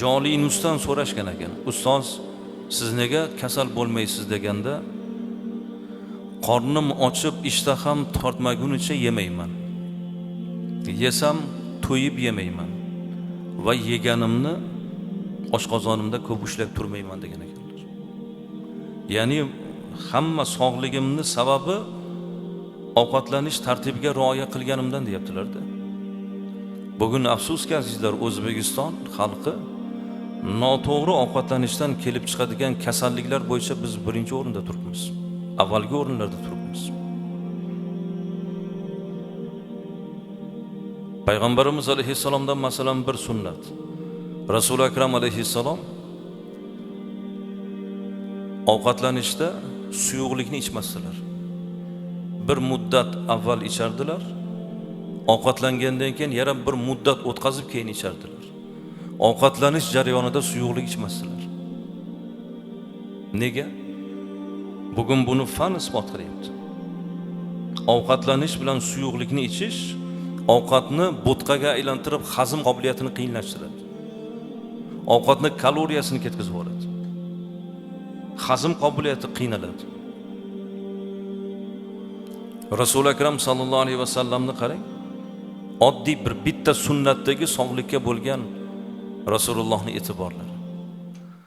Joli Nusdan so'rashgan ekan, ustoz, siz nega kasal bo'lmaysiz deganda, qornim ochib, ishtaham tortmagunicha yemayman. Yesam to'yib yemayman va yeganimni oshqozonimda ko'p ushlab turmayman degan ekanlar. Ya'ni hamma sog'ligimni sababi ovqatlanish tartibiga rioya qilganimdan deyaptilar-da. Bugun afsuski azizlar, O'zbekiston xalqi noto'g'ri ovqatlanishdan kelib chiqadigan kasalliklar bo'yicha biz birinchi o'rinda turibmiz. Avvalgi o'rinlarda turibmiz. Payg'ambarimiz alayhissalomdan masalan bir sunnat. Rasul akram alayhissalom ovqatlanishda suyuqlikni ichmasdilar. Bir muddat avval ichardilar. Ovqatlangandan keyin yana bir muddat o'tkazib keyin ichardilar. Ovqatlanish jarayonida suyuqlik ichmasdilar. Nega? Bugun buni fan isbot qilyapti. Ovqatlanish bilan suyuqlikni ichish ovqatni bo'tqaga aylantirib hazm qobiliyatini qiyinlashtiradi. Ovqatni kaloriyasini ketkazib yuboradi. Hazm qobiliyati qiynaladi. Rasul akram sallallohu alayhi vasallamni qarang. Oddiy bitta sunnatdagi sog'likka bo'lgan Rasulullohni e'tiborlang.